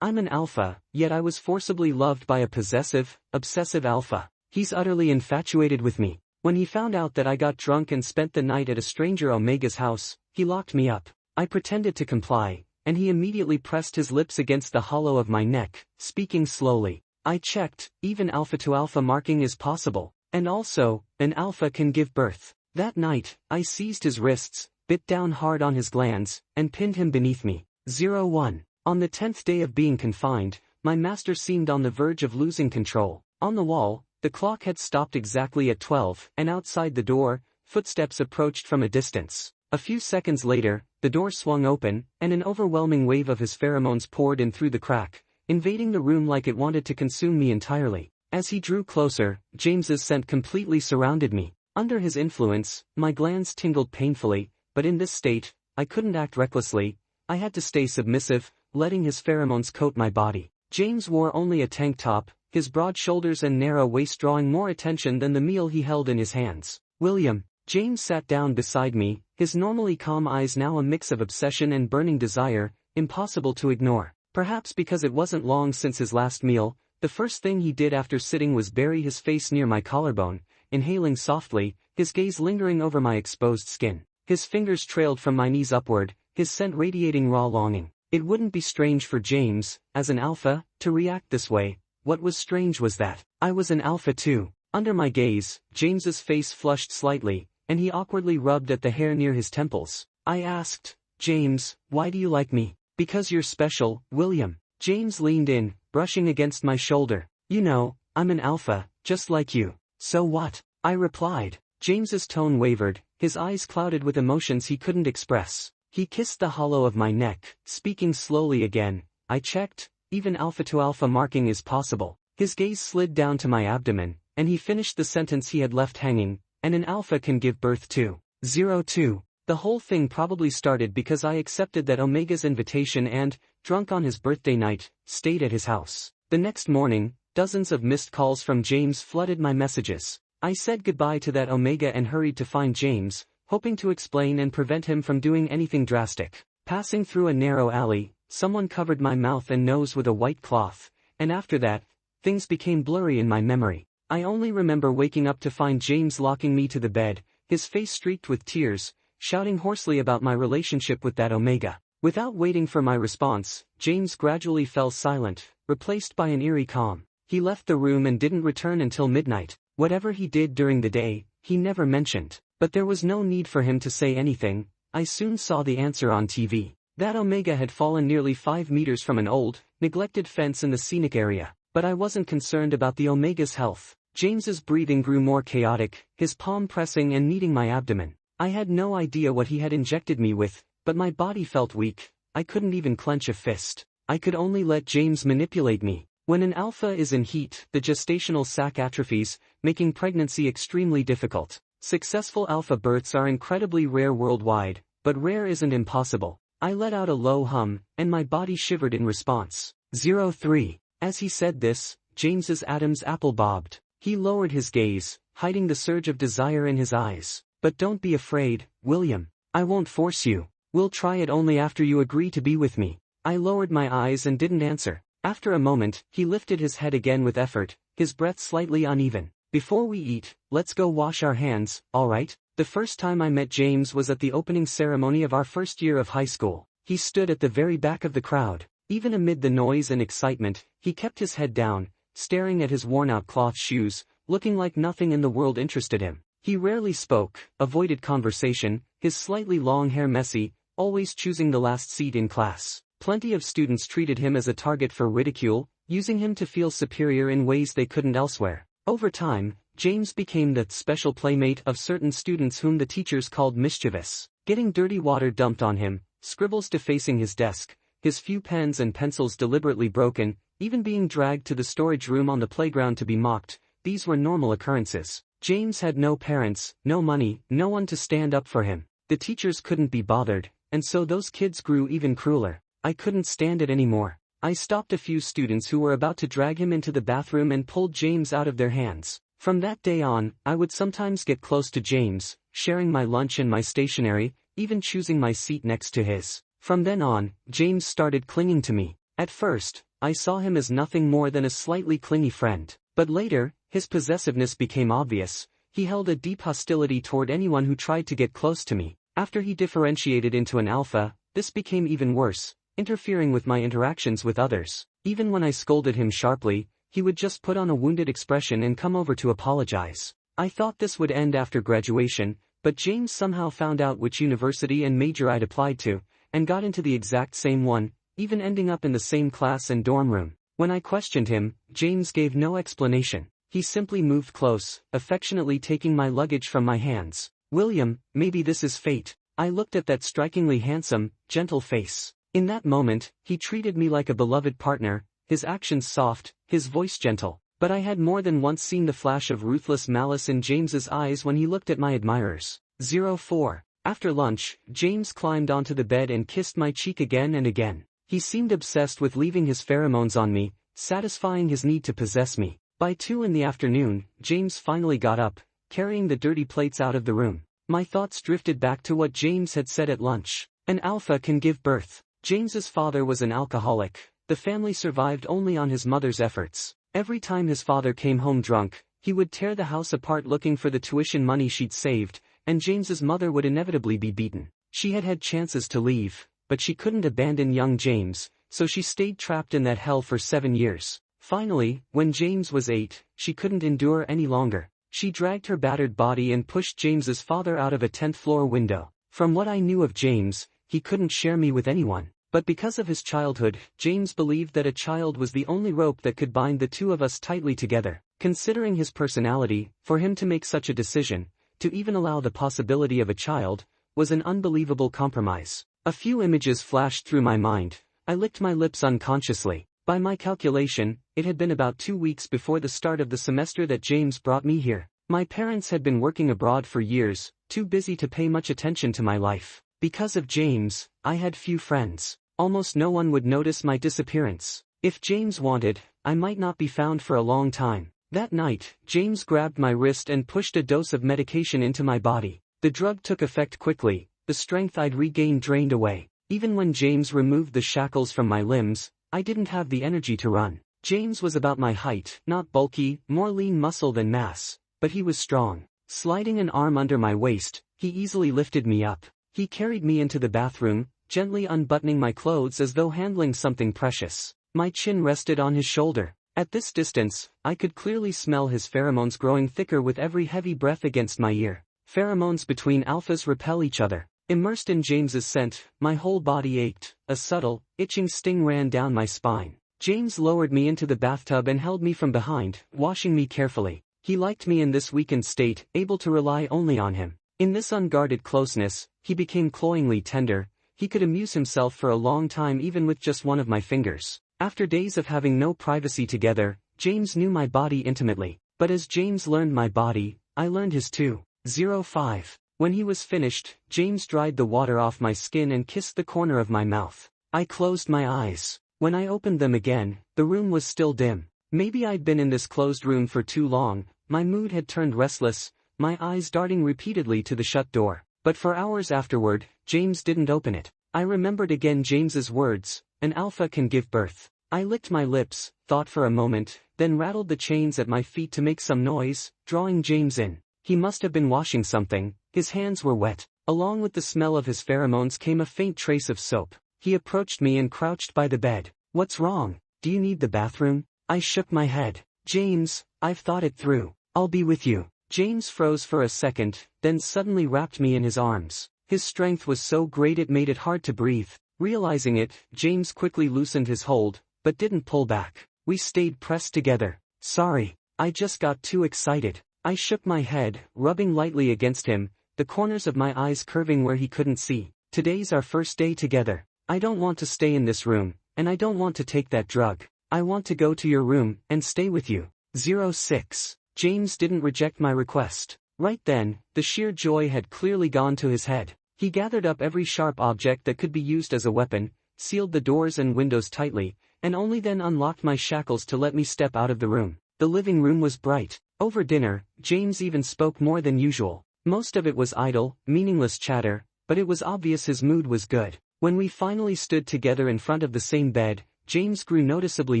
I'm an alpha, yet I was forcibly loved by a possessive, obsessive alpha. He's utterly infatuated with me. When he found out that I got drunk and spent the night at a stranger Omega's house, he locked me up. I pretended to comply, and he immediately pressed his lips against the hollow of my neck, speaking slowly. I checked, even alpha to alpha marking is possible, and also, an alpha can give birth. That night, I seized his wrists, bit down hard on his glands, and pinned him beneath me. 01. On the 10th day of being confined, my master seemed on the verge of losing control. On the wall, the clock had stopped exactly at 12, and outside the door, footsteps approached from a distance. A few seconds later, the door swung open, and an overwhelming wave of his pheromones poured in through the crack, invading the room like it wanted to consume me entirely. As he drew closer, James's scent completely surrounded me. Under his influence, my glands tingled painfully, but in this state, I couldn't act recklessly. I had to stay submissive, letting his pheromones coat my body. James wore only a tank top, his broad shoulders and narrow waist drawing more attention than the meal he held in his hands. William. James sat down beside me, his normally calm eyes now a mix of obsession and burning desire, impossible to ignore. Perhaps because it wasn't long since his last meal, the first thing he did after sitting was bury his face near my collarbone, inhaling softly, his gaze lingering over my exposed skin. His fingers trailed from my knees upward, his scent radiating raw longing. It wouldn't be strange for James, as an alpha, to react this way. What was strange was that I was an alpha too. Under my gaze, James's face flushed slightly, and he awkwardly rubbed at the hair near his temples. I asked, James, why do you like me? Because you're special, William. James leaned in, brushing against my shoulder. You know, I'm an alpha, just like you. So what? I replied. James's tone wavered, his eyes clouded with emotions he couldn't express. He kissed the hollow of my neck, speaking slowly again. I checked, even alpha to alpha marking is possible. His gaze slid down to my abdomen, and he finished the sentence he had left hanging, and an alpha can give birth to. 02. The whole thing probably started because I accepted that Omega's invitation and, drunk on his birthday night, stayed at his house. The next morning, dozens of missed calls from James flooded my messages. I said goodbye to that Omega and hurried to find James, hoping to explain and prevent him from doing anything drastic. Passing through a narrow alley, someone covered my mouth and nose with a white cloth, and after that, things became blurry in my memory. I only remember waking up to find James locking me to the bed, his face streaked with tears, shouting hoarsely about my relationship with that Omega. Without waiting for my response, James gradually fell silent, replaced by an eerie calm. He left the room and didn't return until midnight. Whatever he did during the day, he never mentioned. But there was no need for him to say anything. I soon saw the answer on TV. That Omega had fallen nearly 5 meters from an old, neglected fence in the scenic area. But I wasn't concerned about the Omega's health. James's breathing grew more chaotic, his palm pressing and kneading my abdomen. I had no idea what he had injected me with, but my body felt weak. I couldn't even clench a fist. I could only let James manipulate me. When an alpha is in heat, the gestational sac atrophies, making pregnancy extremely difficult. Successful alpha births are incredibly rare worldwide, but rare isn't impossible. I let out a low hum, and my body shivered in response. 03. As he said this, James's Adam's apple bobbed. He lowered his gaze, hiding the surge of desire in his eyes. But don't be afraid, William. I won't force you. We'll try it only after you agree to be with me. I lowered my eyes and didn't answer. After a moment, he lifted his head again with effort, his breath slightly uneven. Before we eat, let's go wash our hands, alright? The first time I met James was at the opening ceremony of our first year of high school. He stood at the very back of the crowd. Even amid the noise and excitement, he kept his head down, staring at his worn-out cloth shoes, looking like nothing in the world interested him. He rarely spoke, avoided conversation, his slightly long hair messy, always choosing the last seat in class. Plenty of students treated him as a target for ridicule, using him to feel superior in ways they couldn't elsewhere. Over time, James became the special playmate of certain students whom the teachers called mischievous. Getting dirty water dumped on him, scribbles defacing his desk, his few pens and pencils deliberately broken, even being dragged to the storage room on the playground to be mocked, these were normal occurrences. James had no parents, no money, no one to stand up for him. The teachers couldn't be bothered, and so those kids grew even crueler. I couldn't stand it anymore. I stopped a few students who were about to drag him into the bathroom and pulled James out of their hands. From that day on, I would sometimes get close to James, sharing my lunch and my stationery, even choosing my seat next to his. From then on, James started clinging to me. At first, I saw him as nothing more than a slightly clingy friend. But later, his possessiveness became obvious. He held a deep hostility toward anyone who tried to get close to me. After he differentiated into an alpha, this became even worse, interfering with my interactions with others. Even when I scolded him sharply, he would just put on a wounded expression and come over to apologize. I thought this would end after graduation, but James somehow found out which university and major I'd applied to, and got into the exact same one, even ending up in the same class and dorm room. When I questioned him, James gave no explanation. He simply moved close, affectionately taking my luggage from my hands. "William, maybe this is fate." I looked at that strikingly handsome, gentle face. In that moment, he treated me like a beloved partner, his actions soft, his voice gentle. But I had more than once seen the flash of ruthless malice in James's eyes when he looked at my admirers. 04. After lunch, James climbed onto the bed and kissed my cheek again and again. He seemed obsessed with leaving his pheromones on me, satisfying his need to possess me. By 2 in the afternoon, James finally got up, carrying the dirty plates out of the room. My thoughts drifted back to what James had said at lunch. An alpha can give birth. James's father was an alcoholic. The family survived only on his mother's efforts. Every time his father came home drunk, he would tear the house apart looking for the tuition money she'd saved, and James's mother would inevitably be beaten. She had had chances to leave, but she couldn't abandon young James, so she stayed trapped in that hell for 7 years. Finally, when James was 8, she couldn't endure any longer. She dragged her battered body and pushed James's father out of a 10th-floor window. From what I knew of James, he couldn't share me with anyone. But because of his childhood, James believed that a child was the only rope that could bind the two of us tightly together. Considering his personality, for him to make such a decision, to even allow the possibility of a child, was an unbelievable compromise. A few images flashed through my mind. I licked my lips unconsciously. By my calculation, it had been about 2 weeks before the start of the semester that James brought me here. My parents had been working abroad for years, too busy to pay much attention to my life. Because of James, I had few friends. Almost no one would notice my disappearance. If James wanted, I might not be found for a long time. That night, James grabbed my wrist and pushed a dose of medication into my body. The drug took effect quickly, the strength I'd regained drained away. Even when James removed the shackles from my limbs, I didn't have the energy to run. James was about my height, not bulky, more lean muscle than mass, but he was strong. Sliding an arm under my waist, he easily lifted me up. He carried me into the bathroom, gently unbuttoning my clothes as though handling something precious. My chin rested on his shoulder. At this distance, I could clearly smell his pheromones growing thicker with every heavy breath against my ear. Pheromones between alphas repel each other. Immersed in James's scent, my whole body ached. A subtle, itching sting ran down my spine. James lowered me into the bathtub and held me from behind, washing me carefully. He liked me in this weakened state, able to rely only on him. In this unguarded closeness, he became cloyingly tender. He could amuse himself for a long time even with just one of my fingers. After days of having no privacy together, James knew my body intimately. But as James learned my body, I learned his too. 05. When he was finished, James dried the water off my skin and kissed the corner of my mouth. I closed my eyes. When I opened them again, the room was still dim. Maybe I'd been in this closed room for too long. My mood had turned restless, my eyes darting repeatedly to the shut door. But for hours afterward, James didn't open it. I remembered again James's words, "An alpha can give birth." I licked my lips, thought for a moment, then rattled the chains at my feet to make some noise, drawing James in. He must have been washing something. His hands were wet. Along with the smell of his pheromones came a faint trace of soap. He approached me and crouched by the bed. "What's wrong? Do you need the bathroom?" I shook my head. "James, I've thought it through. I'll be with you." James froze for a second, then suddenly wrapped me in his arms. His strength was so great it made it hard to breathe. Realizing it, James quickly loosened his hold, but didn't pull back. We stayed pressed together. "Sorry, I just got too excited." I shook my head, rubbing lightly against him, the corners of my eyes curving where he couldn't see. "Today's our first day together. I don't want to stay in this room, and I don't want to take that drug. I want to go to your room and stay with you." 06. James didn't reject my request. Right then, the sheer joy had clearly gone to his head. He gathered up every sharp object that could be used as a weapon, sealed the doors and windows tightly, and only then unlocked my shackles to let me step out of the room. The living room was bright. Over dinner, James even spoke more than usual. Most of it was idle, meaningless chatter, but it was obvious his mood was good. When we finally stood together in front of the same bed, James grew noticeably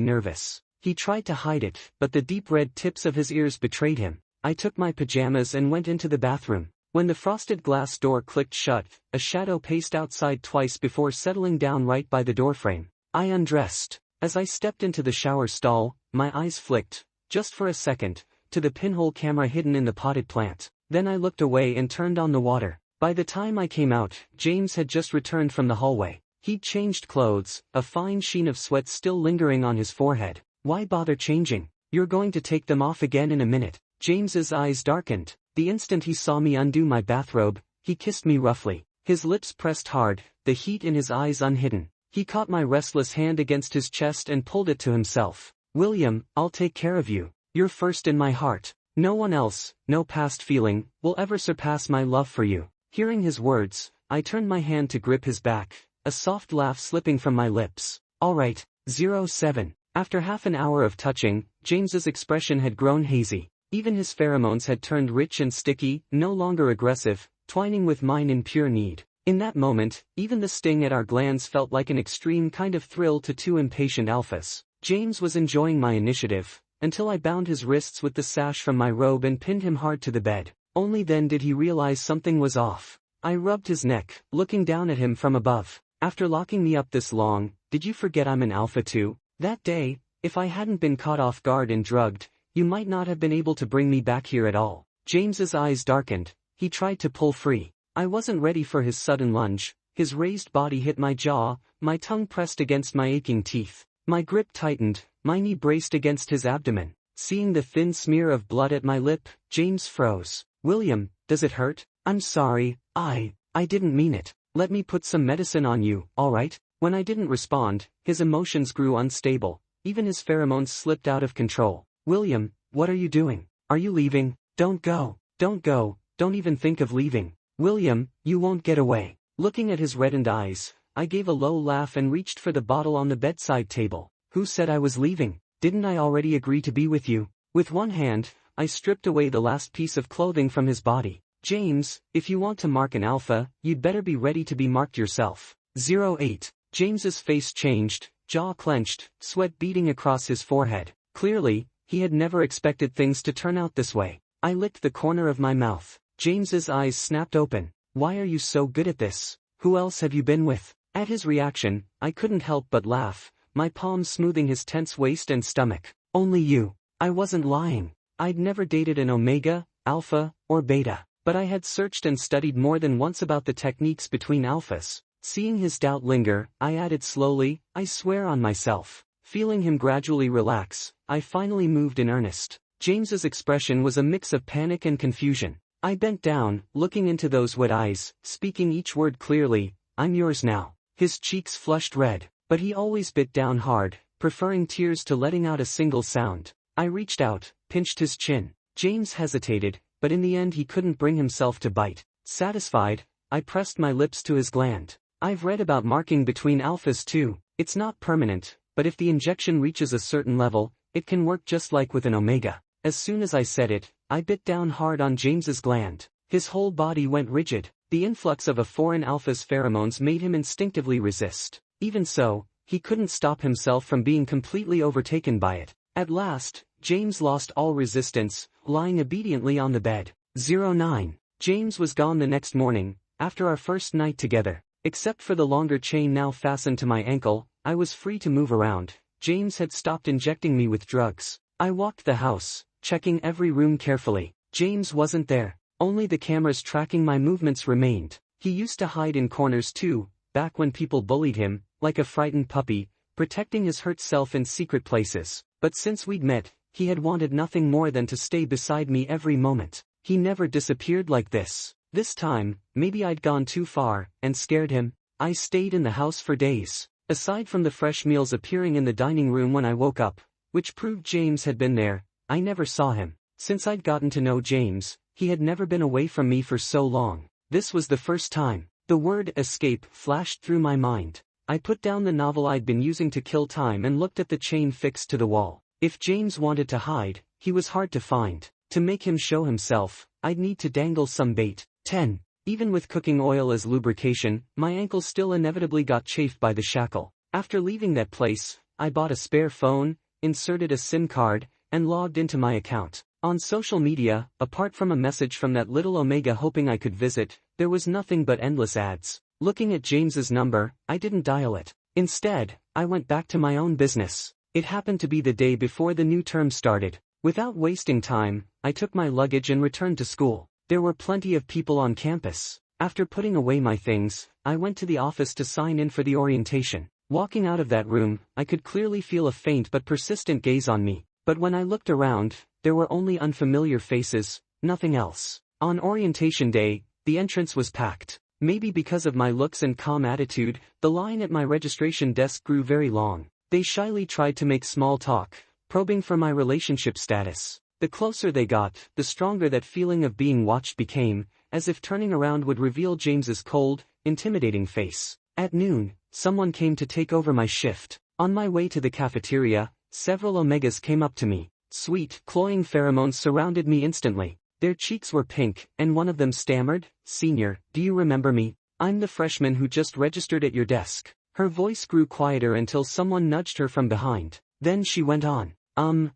nervous. He tried to hide it, but the deep red tips of his ears betrayed him. I took my pajamas and went into the bathroom. When the frosted glass door clicked shut, a shadow paced outside twice before settling down right by the doorframe. I undressed. As I stepped into the shower stall, my eyes flicked, just for a second, to the pinhole camera hidden in the potted plant. Then I looked away and turned on the water. By the time I came out, James had just returned from the hallway. He'd changed clothes, a fine sheen of sweat still lingering on his forehead. Why bother changing? You're going to take them off again in a minute. James's eyes darkened. The instant he saw me undo my bathrobe, he kissed me roughly. His lips pressed hard, the heat in his eyes unhidden. He caught my restless hand against his chest and pulled it to himself. William, I'll take care of you. You're first in my heart. No one else, no past feeling, will ever surpass my love for you. Hearing his words, I turned my hand to grip his back, a soft laugh slipping from my lips. All right, 07. After half an hour of touching, James's expression had grown hazy. Even his pheromones had turned rich and sticky, no longer aggressive, twining with mine in pure need. In that moment, even the sting at our glands felt like an extreme kind of thrill to two impatient alphas. James was enjoying my initiative, until I bound his wrists with the sash from my robe and pinned him hard to the bed. Only then did he realize something was off. I rubbed his neck, looking down at him from above. After locking me up this long, did you forget I'm an alpha too? That day, if I hadn't been caught off guard and drugged, you might not have been able to bring me back here at all. James's eyes darkened. He tried to pull free. I wasn't ready for his sudden lunge. His raised body hit my jaw, my tongue pressed against my aching teeth. My grip tightened, my knee braced against his abdomen. Seeing the thin smear of blood at my lip, James froze. William, does it hurt? I'm sorry, I didn't mean it. Let me put some medicine on you, alright? When I didn't respond, his emotions grew unstable. Even his pheromones slipped out of control. William, what are you doing? Are you leaving? Don't go. Don't go. Don't even think of leaving. William, you won't get away. Looking at his reddened eyes, I gave a low laugh and reached for the bottle on the bedside table. Who said I was leaving? Didn't I already agree to be with you? With one hand, I stripped away the last piece of clothing from his body. James, if you want to mark an alpha, you'd better be ready to be marked yourself. 08. James's face changed, jaw clenched, sweat beading across his forehead. Clearly, he had never expected things to turn out this way. I licked the corner of my mouth. James's eyes snapped open. Why are you so good at this? Who else have you been with? At his reaction, I couldn't help but laugh, my palms smoothing his tense waist and stomach. Only you. I wasn't lying. I'd never dated an omega, alpha, or beta, but I had searched and studied more than once about the techniques between alphas. Seeing his doubt linger, I added slowly, I swear on myself. Feeling him gradually relax, I finally moved in earnest. James's expression was a mix of panic and confusion. I bent down, looking into those wet eyes, speaking each word clearly, I'm yours now. His cheeks flushed red, but he always bit down hard, preferring tears to letting out a single sound. I reached out, pinched his chin. James hesitated, but in the end he couldn't bring himself to bite. Satisfied, I pressed my lips to his gland. I've read about marking between alphas too. It's not permanent, but if the injection reaches a certain level, it can work just like with an omega. As soon as I said it, I bit down hard on James's gland. His whole body went rigid. The influx of a foreign alpha's pheromones made him instinctively resist. Even so, he couldn't stop himself from being completely overtaken by it. At last, James lost all resistance, lying obediently on the bed. 09. James was gone the next morning, after our first night together. Except for the longer chain now fastened to my ankle, I was free to move around. James had stopped injecting me with drugs. I walked the house, checking every room carefully. James wasn't there. Only the cameras tracking my movements remained. He used to hide in corners too, back when people bullied him, like a frightened puppy, protecting his hurt self in secret places. But since we'd met, he had wanted nothing more than to stay beside me every moment. He never disappeared like this. This time, maybe I'd gone too far, and scared him. I stayed in the house for days. Aside from the fresh meals appearing in the dining room when I woke up, which proved James had been there, I never saw him. Since I'd gotten to know James, he had never been away from me for so long. This was the first time. The word escape flashed through my mind. I put down the novel I'd been using to kill time and looked at the chain fixed to the wall. If James wanted to hide, he was hard to find. To make him show himself, I'd need to dangle some bait. 10. Even with cooking oil as lubrication, my ankle still inevitably got chafed by the shackle. After leaving that place, I bought a spare phone, inserted a SIM card, and logged into my account. On social media, apart from a message from that little Omega hoping I could visit, there was nothing but endless ads. Looking at James's number, I didn't dial it. Instead, I went back to my own business. It happened to be the day before the new term started. Without wasting time, I took my luggage and returned to school. There were plenty of people on campus. After putting away my things, I went to the office to sign in for the orientation. Walking out of that room, I could clearly feel a faint but persistent gaze on me. But when I looked around, there were only unfamiliar faces, nothing else. On orientation day, the entrance was packed. Maybe because of my looks and calm attitude, the line at my registration desk grew very long. They shyly tried to make small talk, probing for my relationship status. The closer they got, the stronger that feeling of being watched became, as if turning around would reveal James's cold, intimidating face. At noon, someone came to take over my shift. On my way to the cafeteria, several Omegas came up to me. Sweet, cloying pheromones surrounded me instantly. Their cheeks were pink, and one of them stammered, "Senior, do you remember me? I'm the freshman who just registered at your desk." Her voice grew quieter until someone nudged her from behind. Then she went on.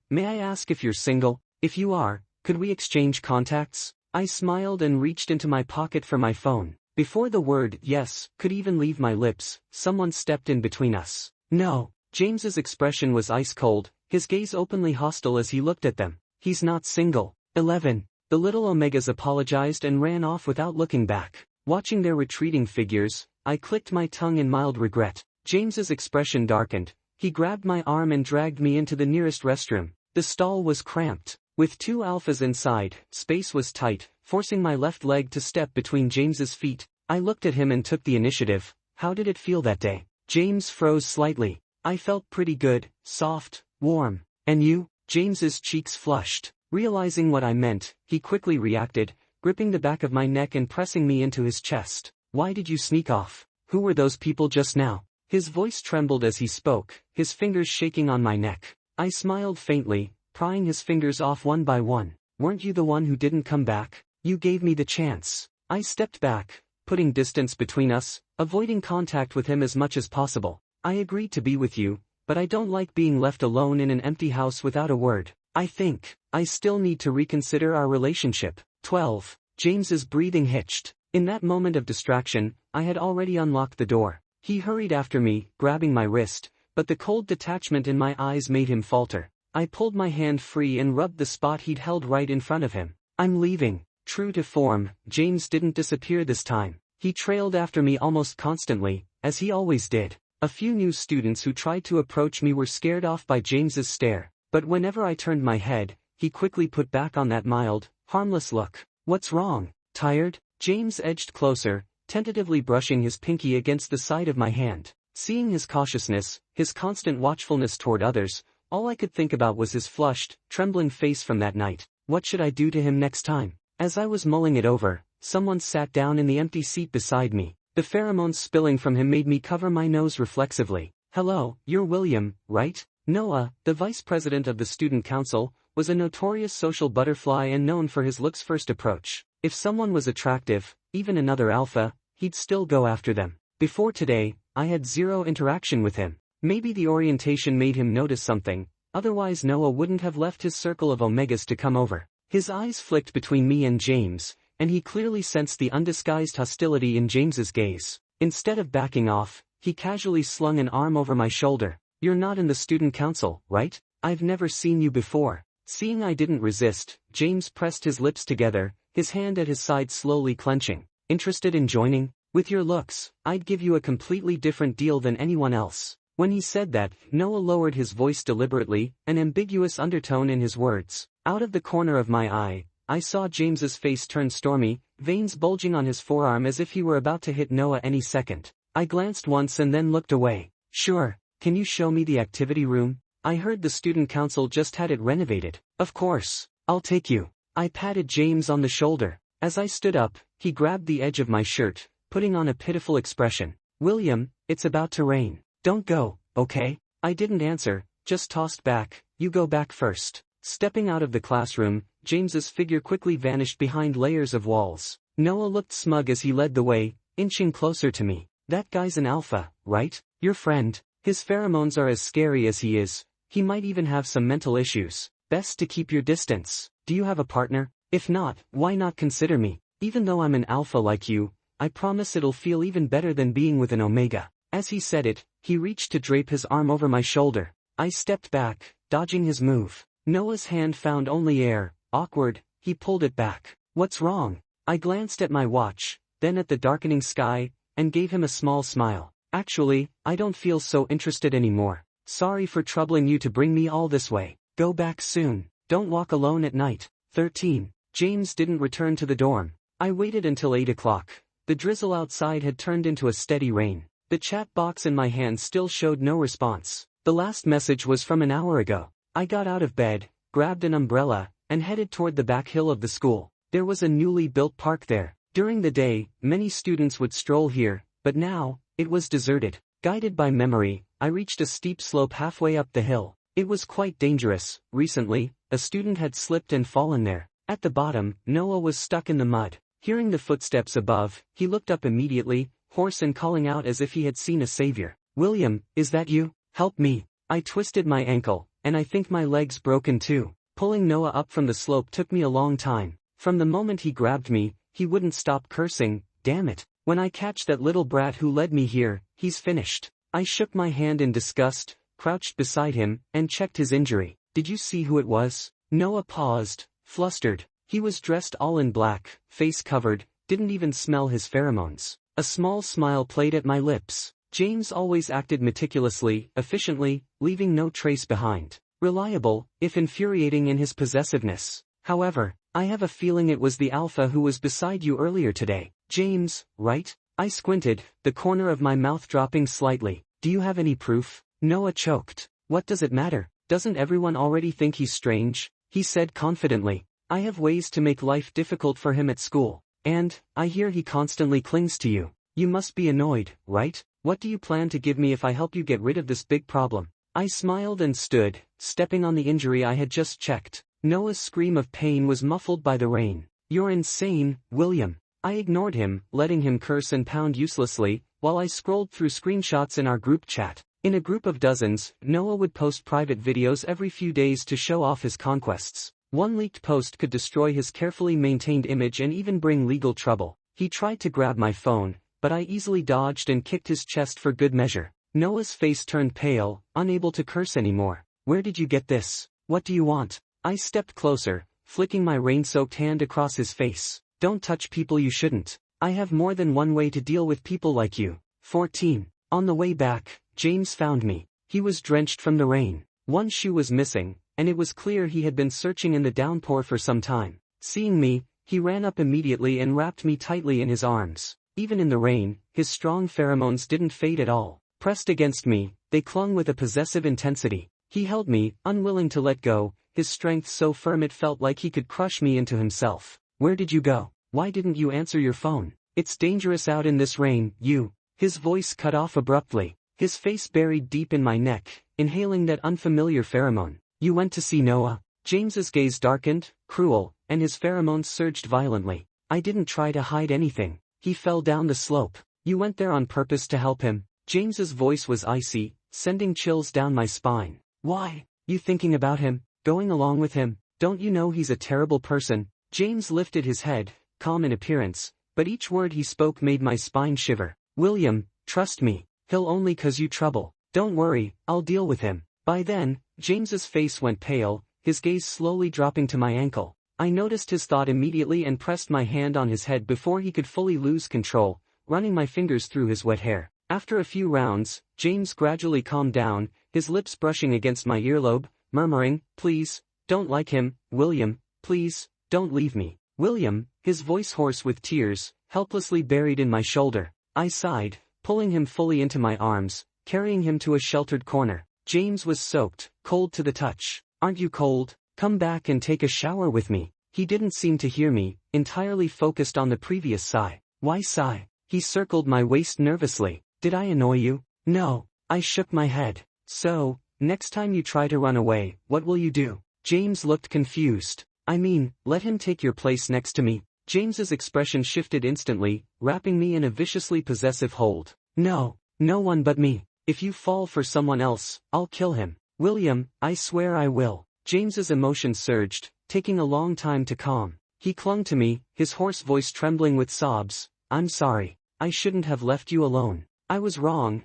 May I ask if you're single? If you are, could we exchange contacts?" I smiled and reached into my pocket for my phone. Before the word yes could even leave my lips, someone stepped in between us. "No." James's expression was ice cold, his gaze openly hostile as he looked at them. "He's not single." 11. The little Omegas apologized and ran off without looking back. Watching their retreating figures, I clicked my tongue in mild regret. James's expression darkened. He grabbed my arm and dragged me into the nearest restroom. The stall was cramped. With two alphas inside, space was tight, forcing my left leg to step between James's feet. I looked at him and took the initiative. "How did it feel that day?" James froze slightly. "I felt pretty good, soft, warm." "And you?" James's cheeks flushed. Realizing what I meant, he quickly reacted, gripping the back of my neck and pressing me into his chest. "Why did you sneak off? Who were those people just now?" His voice trembled as he spoke, his fingers shaking on my neck. I smiled faintly, prying his fingers off one by one. "Weren't you the one who didn't come back? You gave me the chance." I stepped back, putting distance between us, avoiding contact with him as much as possible. "I agreed to be with you, but I don't like being left alone in an empty house without a word. I think I still need to reconsider our relationship." 12. James's breathing hitched. In that moment of distraction, I had already unlocked the door. He hurried after me, grabbing my wrist, but the cold detachment in my eyes made him falter. I pulled my hand free and rubbed the spot he'd held right in front of him. "I'm leaving." True to form, James didn't disappear this time. He trailed after me almost constantly, as he always did. A few new students who tried to approach me were scared off by James's stare, but whenever I turned my head, he quickly put back on that mild, harmless look. "What's wrong? Tired?" James edged closer, tentatively brushing his pinky against the side of my hand. Seeing his cautiousness, his constant watchfulness toward others, all I could think about was his flushed, trembling face from that night. What should I do to him next time? As I was mulling it over, someone sat down in the empty seat beside me. The pheromones spilling from him made me cover my nose reflexively. "Hello, you're William, right?" Noah, the vice president of the student council, was a notorious social butterfly and known for his looks-first approach. If someone was attractive, even another alpha, he'd still go after them. Before today, I had zero interaction with him. Maybe the orientation made him notice something, otherwise Noah wouldn't have left his circle of Omegas to come over. His eyes flicked between me and James, and he clearly sensed the undisguised hostility in James's gaze. Instead of backing off, he casually slung an arm over my shoulder. "You're not in the student council, right? I've never seen you before." Seeing I didn't resist, James pressed his lips together, his hand at his side slowly clenching. "Interested in joining? With your looks, I'd give you a completely different deal than anyone else." When he said that, Noah lowered his voice deliberately, an ambiguous undertone in his words. Out of the corner of my eye, I saw James's face turn stormy, veins bulging on his forearm as if he were about to hit Noah any second. I glanced once and then looked away. "Sure, can you show me the activity room? I heard the student council just had it renovated." "Of course, I'll take you." I patted James on the shoulder. As I stood up, he grabbed the edge of my shirt, putting on a pitiful expression. "William, it's about to rain. Don't go, okay?" I didn't answer, just tossed back, "You go back first." Stepping out of the classroom, James's figure quickly vanished behind layers of walls. Noah looked smug as he led the way, inching closer to me. "That guy's an alpha, right? Your friend?" His pheromones are as scary as he is. He might even have some mental issues. Best to keep your distance. Do you have a partner? If not, why not consider me? Even though I'm an alpha like you, I promise it'll feel even better than being with an omega. As he said it, he reached to drape his arm over my shoulder. I stepped back, dodging his move. Noah's hand found only air. Awkward, he pulled it back. What's wrong? I glanced at my watch, then at the darkening sky, and gave him a small smile. Actually, I don't feel so interested anymore. Sorry for troubling you to bring me all this way. Go back soon. Don't walk alone at night. 13. James didn't return to the dorm. I waited until 8 o'clock. The drizzle outside had turned into a steady rain. The chat box in my hand still showed no response. The last message was from an hour ago. I got out of bed, grabbed an umbrella, and headed toward the back hill of the school. There was a newly built park there. During the day, many students would stroll here, but now, it was deserted. Guided by memory, I reached a steep slope halfway up the hill. It was quite dangerous. Recently, a student had slipped and fallen there. At the bottom, Noah was stuck in the mud. Hearing the footsteps above, he looked up immediately, hoarse and calling out as if he had seen a savior. William, is that you? Help me. I twisted my ankle, and I think my leg's broken too. Pulling Noah up from the slope took me a long time. From the moment he grabbed me, he wouldn't stop cursing. Damn it. When I catch that little brat who led me here, he's finished. I shook my hand in disgust, crouched beside him, and checked his injury. Did you see who it was? Noah paused, flustered. He was dressed all in black, face covered, didn't even smell his pheromones. A small smile played at my lips. James always acted meticulously, efficiently, leaving no trace behind. Reliable, if infuriating in his possessiveness. However, I have a feeling it was the alpha who was beside you earlier today. James, right? I squinted, the corner of my mouth dropping slightly. Do you have any proof? Noah choked. What does it matter? Doesn't everyone already think he's strange? He said confidently. I have ways to make life difficult for him at school. And, I hear he constantly clings to you. You must be annoyed, right? What do you plan to give me if I help you get rid of this big problem? I smiled and stood, stepping on the injury I had just checked. Noah's scream of pain was muffled by the rain. You're insane, William. I ignored him, letting him curse and pound uselessly, while I scrolled through screenshots in our group chat. In a group of dozens, Noah would post private videos every few days to show off his conquests. One leaked post could destroy his carefully maintained image and even bring legal trouble. He tried to grab my phone, but I easily dodged and kicked his chest for good measure. Noah's face turned pale, unable to curse anymore. Where did you get this? What do you want? I stepped closer, flicking my rain-soaked hand across his face. Don't touch people you shouldn't. I have more than one way to deal with people like you. 14. On the way back, James found me. He was drenched from the rain. One shoe was missing, and it was clear he had been searching in the downpour for some time. Seeing me, he ran up immediately and wrapped me tightly in his arms. Even in the rain, his strong pheromones didn't fade at all. Pressed against me, they clung with a possessive intensity. He held me, unwilling to let go, his strength so firm it felt like he could crush me into himself. Where did you go? Why didn't you answer your phone? It's dangerous out in this rain, you. His voice cut off abruptly. His face buried deep in my neck, inhaling that unfamiliar pheromone. You went to see Noah? James's gaze darkened, cruel, and his pheromones surged violently. I didn't try to hide anything. He fell down the slope. You went there on purpose to help him? James's voice was icy, sending chills down my spine. Why? You thinking about him? Going along with him? Don't you know he's a terrible person? James lifted his head, calm in appearance, but each word he spoke made my spine shiver. William, trust me, he'll only cause you trouble. Don't worry, I'll deal with him. By then, James's face went pale, his gaze slowly dropping to my ankle. I noticed his thought immediately and pressed my hand on his head before he could fully lose control, running my fingers through his wet hair. After a few rounds, James gradually calmed down, his lips brushing against my earlobe, murmuring, please, don't like him, William, please, don't leave me. William, his voice hoarse with tears, helplessly buried in my shoulder. I sighed, pulling him fully into my arms, carrying him to a sheltered corner. James was soaked, cold to the touch. Aren't you cold? Come back and take a shower with me. He didn't seem to hear me, entirely focused on the previous sigh. Why sigh? He circled my waist nervously. Did I annoy you? No. I shook my head. So, next time you try to run away, what will you do? James looked confused. I mean, let him take your place next to me. James's expression shifted instantly, wrapping me in a viciously possessive hold. No, no one but me. If you fall for someone else, I'll kill him. William, I swear I will. James's emotions surged, taking a long time to calm. He clung to me, his hoarse voice trembling with sobs. I'm sorry. I shouldn't have left you alone. I was wrong,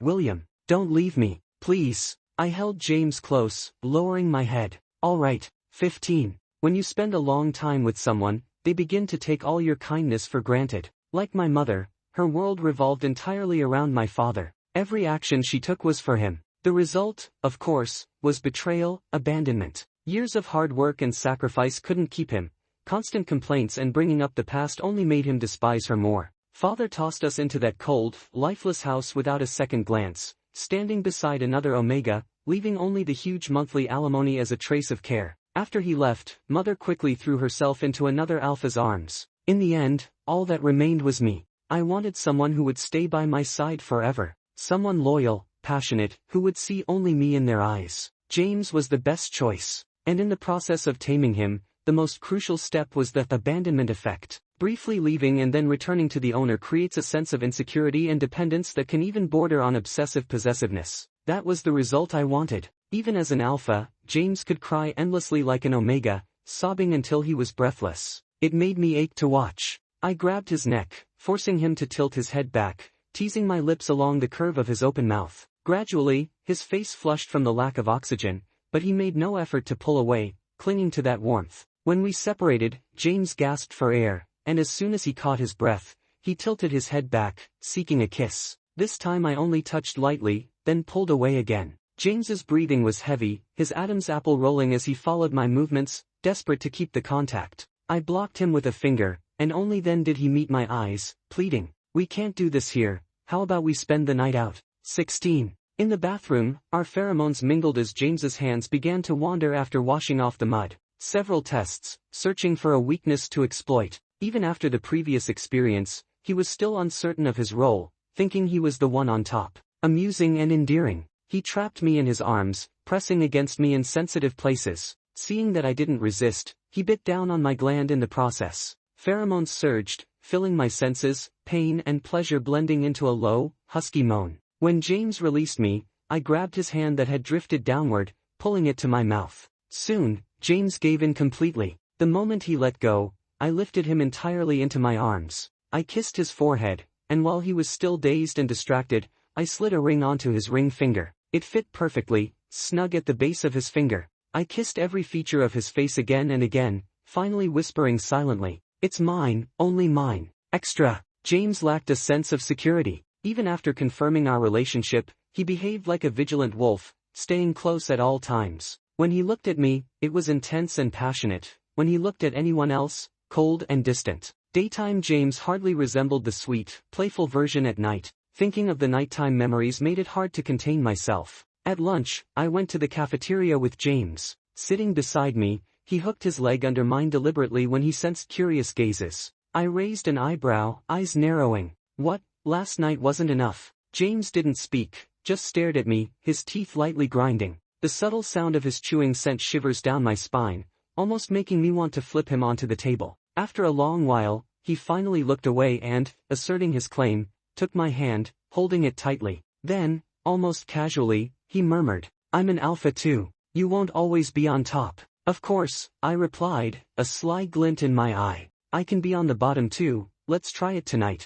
William. Don't leave me, please. I held James close, lowering my head. All right. 15. When you spend a long time with someone, they begin to take all your kindness for granted. Like my mother, her world revolved entirely around my father. Every action she took was for him. The result, of course, was betrayal, abandonment. Years of hard work and sacrifice couldn't keep him. Constant complaints and bringing up the past only made him despise her more. Father tossed us into that cold, lifeless house without a second glance, standing beside another Omega, leaving only the huge monthly alimony as a trace of care. After he left, Mother quickly threw herself into another Alpha's arms. In the end, all that remained was me. I wanted someone who would stay by my side forever. Someone loyal, passionate, who would see only me in their eyes. James was the best choice. And in the process of taming him, the most crucial step was the abandonment effect. Briefly leaving and then returning to the owner creates a sense of insecurity and dependence that can even border on obsessive possessiveness. That was the result I wanted. Even as an alpha, James could cry endlessly like an omega, sobbing until he was breathless. It made me ache to watch. I grabbed his neck, forcing him to tilt his head back, teasing my lips along the curve of his open mouth. Gradually, his face flushed from the lack of oxygen, but he made no effort to pull away, clinging to that warmth. When we separated, James gasped for air, and as soon as he caught his breath, he tilted his head back, seeking a kiss. This time I only touched lightly, then pulled away again. James's breathing was heavy, his Adam's apple rolling as he followed my movements, desperate to keep the contact. I blocked him with a finger, and only then did he meet my eyes, pleading, "We can't do this here, how about we spend the night out?" 16. In the bathroom, our pheromones mingled as James's hands began to wander after washing off the mud. Several tests, searching for a weakness to exploit. Even after the previous experience, he was still uncertain of his role, thinking he was the one on top. Amusing and endearing. He trapped me in his arms, pressing against me in sensitive places. Seeing that I didn't resist, he bit down on my gland in the process. Pheromones surged, filling my senses, pain and pleasure blending into a low, husky moan. When James released me, I grabbed his hand that had drifted downward, pulling it to my mouth. Soon, James gave in completely. The moment he let go, I lifted him entirely into my arms. I kissed his forehead, and while he was still dazed and distracted, I slid a ring onto his ring finger. It fit perfectly, snug at the base of his finger. I kissed every feature of his face again and again, finally whispering silently, "It's mine, only mine." Extra. James lacked a sense of security. Even after confirming our relationship, he behaved like a vigilant wolf, staying close at all times. When he looked at me, it was intense and passionate. When he looked at anyone else, cold and distant. Daytime James hardly resembled the sweet, playful version at night. Thinking of the nighttime memories made it hard to contain myself. At lunch, I went to the cafeteria with James. Sitting beside me, he hooked his leg under mine deliberately when he sensed curious gazes. I raised an eyebrow, eyes narrowing. "What, last night wasn't enough?" James didn't speak, just stared at me, his teeth lightly grinding. The subtle sound of his chewing sent shivers down my spine, almost making me want to flip him onto the table. After a long while, he finally looked away and, asserting his claim, took my hand, holding it tightly. Then, almost casually, he murmured, "I'm an alpha too. You won't always be on top." "Of course," I replied, a sly glint in my eye. "I can be on the bottom too, let's try it tonight."